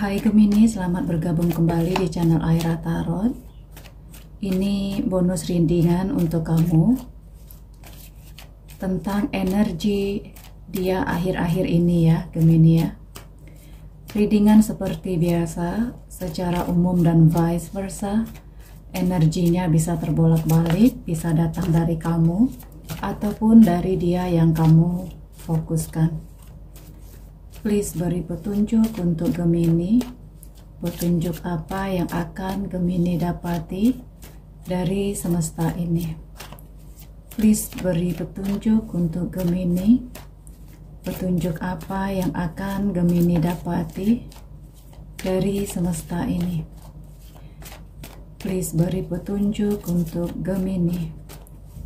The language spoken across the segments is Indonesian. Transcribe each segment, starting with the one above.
Hai Gemini, selamat bergabung kembali di channel Aira Tarot. Ini bonus readingan untuk kamu tentang energi dia akhir-akhir ini ya Gemini ya. Readingan seperti biasa secara umum dan vice versa. Energinya bisa terbolak-balik, bisa datang dari kamu ataupun dari dia yang kamu fokuskan. Please beri petunjuk untuk Gemini. Petunjuk apa yang akan Gemini dapati dari semesta ini. Please beri petunjuk untuk Gemini. Petunjuk apa yang akan Gemini dapati dari semesta ini. Please beri petunjuk untuk Gemini.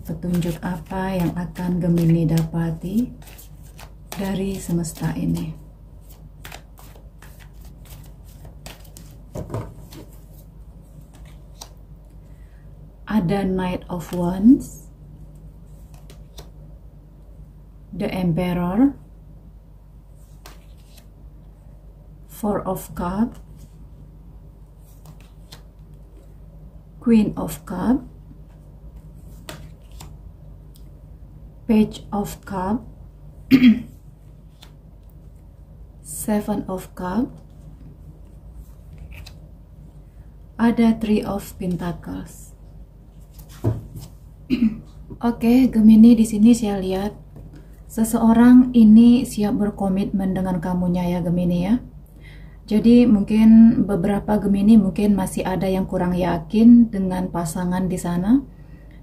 Petunjuk apa yang akan Gemini dapati dari semesta ini. Ada Knight of Wands, the Emperor, Four of Cups, Queen of Cups, Page of Cups, Seven of Cups, ada Three of Pentacles. Oke, Gemini, di sini saya lihat seseorang ini siap berkomitmen dengan kamunya ya Gemini ya. Jadi mungkin beberapa Gemini mungkin masih ada yang kurang yakin dengan pasangan di sana.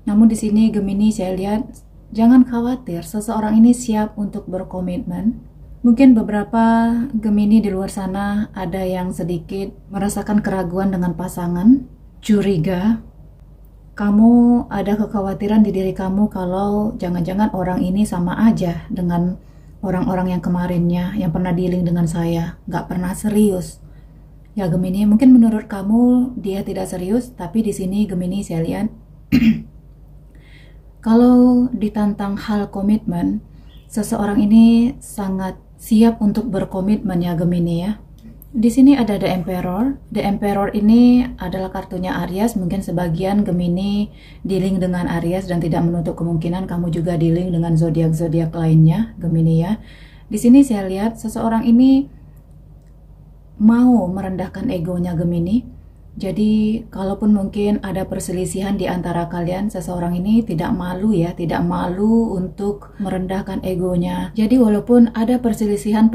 Namun di sini Gemini saya lihat jangan khawatir, seseorang ini siap untuk berkomitmen. Mungkin beberapa Gemini di luar sana ada yang sedikit merasakan keraguan dengan pasangan, curiga. Kamu ada kekhawatiran di diri kamu kalau jangan-jangan orang ini sama aja dengan orang-orang yang kemarinnya yang pernah dealing dengan saya, nggak pernah serius. Ya Gemini, mungkin menurut kamu dia tidak serius, tapi di sini Gemini saya lihat kalau ditantang hal komitmen, seseorang ini sangat siap untuk berkomitmen ya Gemini ya. Di sini ada The Emperor. The Emperor ini adalah kartunya Aries. Mungkin sebagian Gemini dealing dengan Aries dan tidak menutup kemungkinan kamu juga dealing dengan zodiak-zodiak lainnya, Gemini ya. Di sini saya lihat seseorang ini mau merendahkan egonya Gemini. Jadi kalaupun mungkin ada perselisihan di antara kalian, seseorang ini tidak malu ya, tidak malu untuk merendahkan egonya. Jadi walaupun ada perselisihan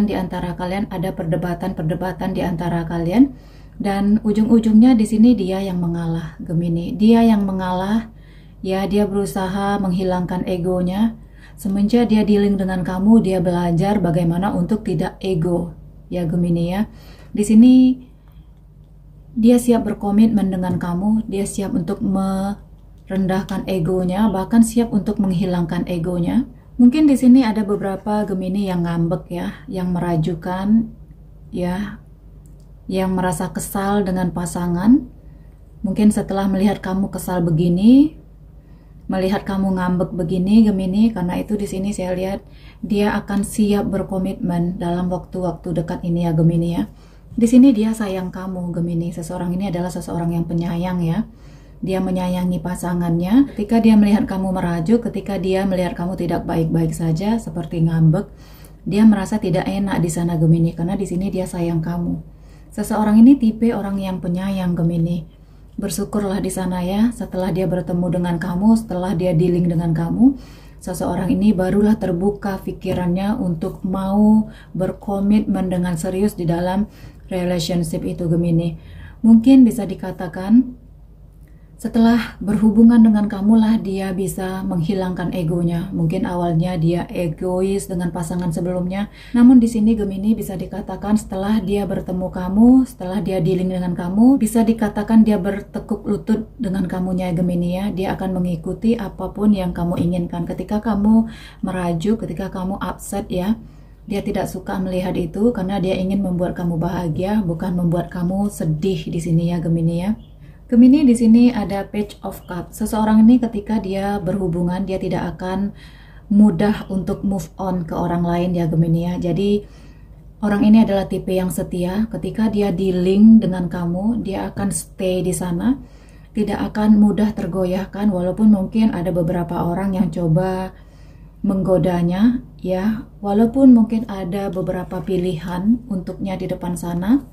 di antara kalian, ada perdebatan di antara kalian, dan ujung-ujungnya di sini dia yang mengalah, Gemini. Dia yang mengalah, ya dia berusaha menghilangkan egonya. Semenjak dia dealing dengan kamu, dia belajar bagaimana untuk tidak ego, ya Gemini ya. Di sini dia siap berkomitmen dengan kamu, dia siap untuk merendahkan egonya, bahkan siap untuk menghilangkan egonya. Mungkin di sini ada beberapa Gemini yang ngambek ya, yang merajukan ya, yang merasa kesal dengan pasangan. Mungkin setelah melihat kamu kesal begini, melihat kamu ngambek begini Gemini, karena itu di sini saya lihat dia akan siap berkomitmen dalam waktu-waktu dekat ini ya Gemini ya. Di sini dia sayang kamu Gemini. Seseorang ini adalah seseorang yang penyayang ya. Dia menyayangi pasangannya. Ketika dia melihat kamu merajuk, ketika dia melihat kamu tidak baik-baik saja seperti ngambek, dia merasa tidak enak di sana Gemini karena di sini dia sayang kamu. Seseorang ini tipe orang yang penyayang Gemini. Bersyukurlah di sana ya, setelah dia bertemu dengan kamu, setelah dia dealing dengan kamu, seseorang ini barulah terbuka pikirannya untuk mau berkomitmen dengan serius di dalam relationship itu Gemini. Mungkin bisa dikatakan setelah berhubungan dengan kamulah dia bisa menghilangkan egonya. Mungkin awalnya dia egois dengan pasangan sebelumnya, namun di sini Gemini bisa dikatakan setelah dia bertemu kamu, setelah dia dealing dengan kamu, bisa dikatakan dia bertekuk lutut dengan kamunya Gemini ya. Dia akan mengikuti apapun yang kamu inginkan. Ketika kamu merajuk, ketika kamu upset ya, dia tidak suka melihat itu karena dia ingin membuat kamu bahagia, bukan membuat kamu sedih di sini ya Gemini ya. Gemini di sini ada Page of Cups. Seseorang ini ketika dia berhubungan, dia tidak akan mudah untuk move on ke orang lain ya Gemini ya. Jadi Orang ini adalah tipe yang setia. Ketika dia dealing dengan kamu, dia akan stay di sana, tidak akan mudah tergoyahkan, walaupun mungkin ada beberapa orang yang coba menggodanya, ya, walaupun mungkin ada beberapa pilihan untuknya di depan sana.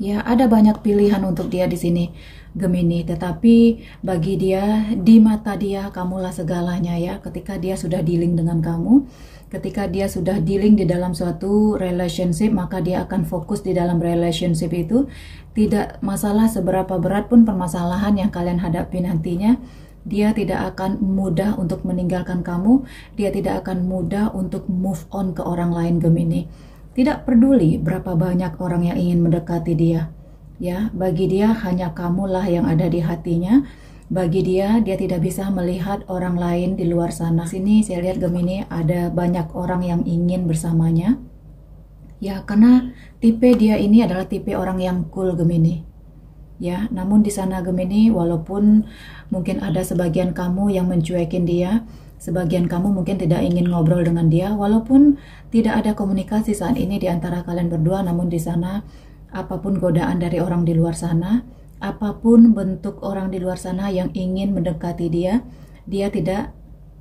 Ya, ada banyak pilihan untuk dia di sini, Gemini. Tetapi bagi dia, di mata dia, kamulah segalanya ya. Ketika dia sudah dealing dengan kamu, ketika dia sudah dealing di dalam suatu relationship, maka dia akan fokus di dalam relationship itu. Tidak masalah seberapa berat pun permasalahan yang kalian hadapi nantinya, dia tidak akan mudah untuk meninggalkan kamu. Dia tidak akan mudah untuk move on ke orang lain, Gemini. Tidak peduli berapa banyak orang yang ingin mendekati dia. Ya, bagi dia hanya kamulah yang ada di hatinya. Bagi dia, dia tidak bisa melihat orang lain di luar sana. Sini saya lihat Gemini ada banyak orang yang ingin bersamanya. Ya, karena tipe dia ini adalah tipe orang yang cool, Gemini. Ya, namun di sana Gemini, walaupun mungkin ada sebagian kamu yang mencuekin dia, sebagian kamu mungkin tidak ingin ngobrol dengan dia, walaupun tidak ada komunikasi saat ini di antara kalian berdua, namun di sana apapun godaan dari orang di luar sana, apapun bentuk orang di luar sana yang ingin mendekati dia, dia tidak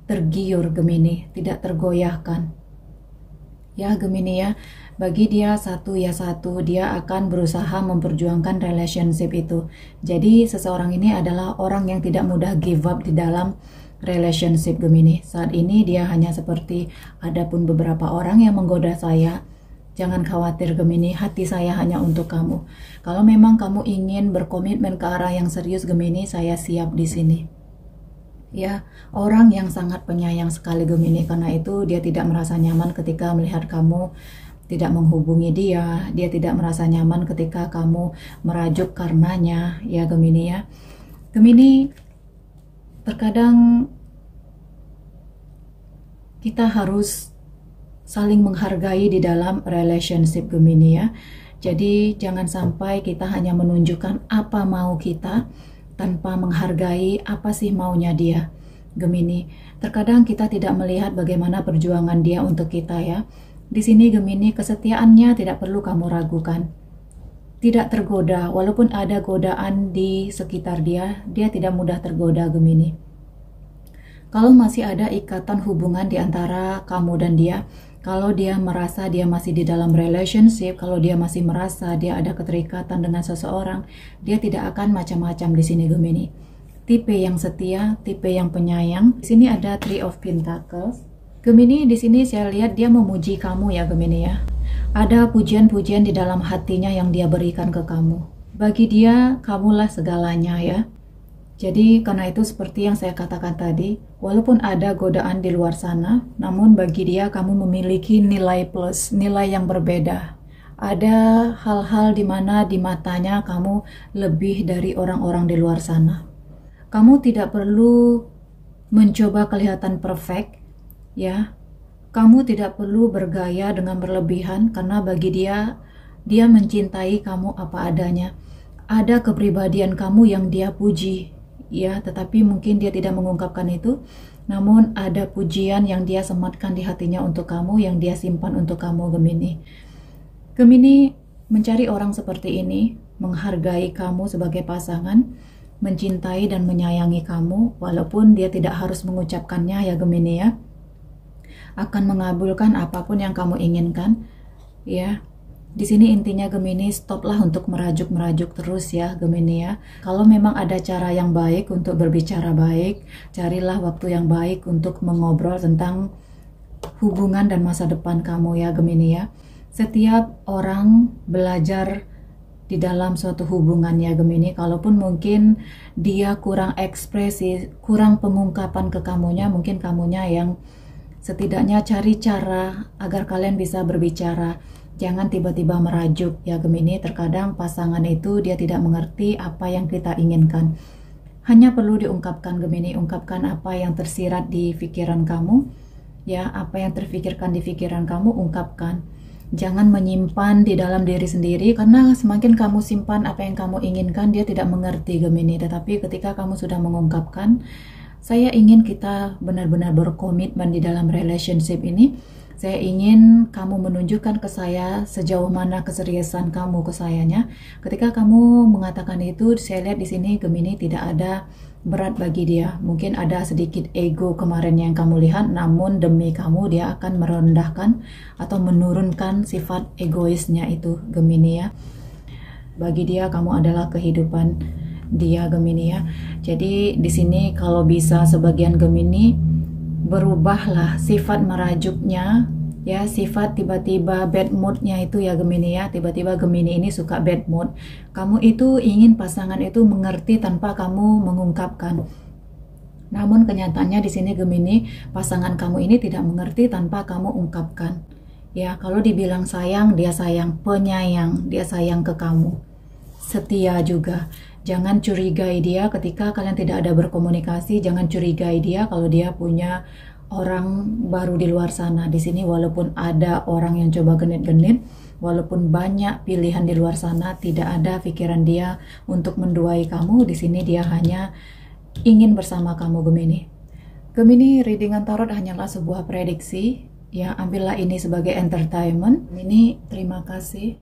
tergiur, Gemini, tidak tergoyahkan. Ya, Gemini ya, bagi dia satu ya satu, dia akan berusaha memperjuangkan relationship itu. Jadi seseorang ini adalah orang yang tidak mudah give up di dalam relationship, Gemini. Saat ini dia hanya seperti, adapun beberapa orang yang menggoda saya, jangan khawatir Gemini, hati saya hanya untuk kamu. Kalau memang kamu ingin berkomitmen ke arah yang serius Gemini, saya siap di sini. Ya, orang yang sangat penyayang sekali Gemini, karena itu dia tidak merasa nyaman ketika melihat kamu tidak menghubungi dia, dia tidak merasa nyaman ketika kamu merajuk karenanya, ya Gemini ya. Gemini, terkadang kita harus saling menghargai di dalam relationship Gemini ya. Jadi jangan sampai kita hanya menunjukkan apa mau kita tanpa menghargai apa sih maunya dia, Gemini. Terkadang kita tidak melihat bagaimana perjuangan dia untuk kita ya. Di sini Gemini, kesetiaannya tidak perlu kamu ragukan. Tidak tergoda, walaupun ada godaan di sekitar dia, dia tidak mudah tergoda Gemini. Kalau masih ada ikatan hubungan di antara kamu dan dia, kalau dia merasa dia masih di dalam relationship, kalau dia masih merasa dia ada keterikatan dengan seseorang, dia tidak akan macam-macam di sini Gemini. Tipe yang setia, tipe yang penyayang. Di sini ada Three of Pentacles. Gemini, di sini saya lihat dia memuji kamu ya Gemini ya. Ada pujian-pujian di dalam hatinya yang dia berikan ke kamu. Bagi dia, kamulah segalanya ya. Jadi karena itu seperti yang saya katakan tadi, walaupun ada godaan di luar sana, namun bagi dia kamu memiliki nilai plus, nilai yang berbeda. Ada hal-hal di mana di matanya kamu lebih dari orang-orang di luar sana. Kamu tidak perlu mencoba kelihatan perfect, ya. Kamu tidak perlu bergaya dengan berlebihan karena bagi dia, dia mencintai kamu apa adanya. Ada kepribadian kamu yang dia puji, ya, tetapi mungkin dia tidak mengungkapkan itu. Namun ada pujian yang dia sematkan di hatinya untuk kamu, yang dia simpan untuk kamu Gemini. Gemini mencari orang seperti ini, menghargai kamu sebagai pasangan, mencintai dan menyayangi kamu, walaupun dia tidak harus mengucapkannya ya Gemini ya. Akan mengabulkan apapun yang kamu inginkan, ya. Di sini intinya Gemini, stoplah untuk merajuk-merajuk terus ya Gemini ya. Kalau memang ada cara yang baik untuk berbicara baik, carilah waktu yang baik untuk mengobrol tentang hubungan dan masa depan kamu ya Gemini ya. Setiap orang belajar di dalam suatu hubungan ya Gemini, kalaupun mungkin dia kurang ekspresi, kurang pengungkapan ke kamunya, mungkin kamunya yang setidaknya cari cara agar kalian bisa berbicara. Jangan tiba-tiba merajuk ya Gemini. Terkadang pasangan itu dia tidak mengerti apa yang kita inginkan. Hanya perlu diungkapkan Gemini, ungkapkan apa yang tersirat di pikiran kamu, ya, apa yang terfikirkan di pikiran kamu, ungkapkan. Jangan menyimpan di dalam diri sendiri, karena semakin kamu simpan apa yang kamu inginkan, dia tidak mengerti Gemini. Tetapi ketika kamu sudah mengungkapkan, saya ingin kita benar-benar berkomitmen di dalam relationship ini, Saya ingin kamu menunjukkan ke saya sejauh mana keseriusan kamu ke sayanya. Ketika kamu mengatakan itu, saya lihat di sini Gemini tidak ada berat bagi dia. Mungkin ada sedikit ego kemarin yang kamu lihat, namun demi kamu dia akan merendahkan atau menurunkan sifat egoisnya itu, Gemini ya. Bagi dia kamu adalah kehidupan dia, Gemini ya. Jadi di sini kalau bisa sebagian Gemini berubahlah sifat merajuknya ya, sifat tiba-tiba bad moodnya itu ya Gemini ya. Tiba-tiba Gemini ini suka bad mood. Kamu itu ingin pasangan itu mengerti tanpa kamu mengungkapkan. Namun kenyataannya di sini Gemini, pasangan kamu ini tidak mengerti tanpa kamu ungkapkan. Ya, kalau dibilang sayang, dia sayang, penyayang, dia sayang ke kamu. Setia juga. Jangan curigai dia ketika kalian tidak ada berkomunikasi. Jangan curigai dia kalau dia punya orang baru di luar sana. Di sini walaupun ada orang yang coba genit-genit, walaupun banyak pilihan di luar sana, tidak ada pikiran dia untuk menduai kamu. Di sini dia hanya ingin bersama kamu, Gemini. Gemini, readingan tarot hanyalah sebuah prediksi. Ya, ambillah ini sebagai entertainment. Gemini, terima kasih.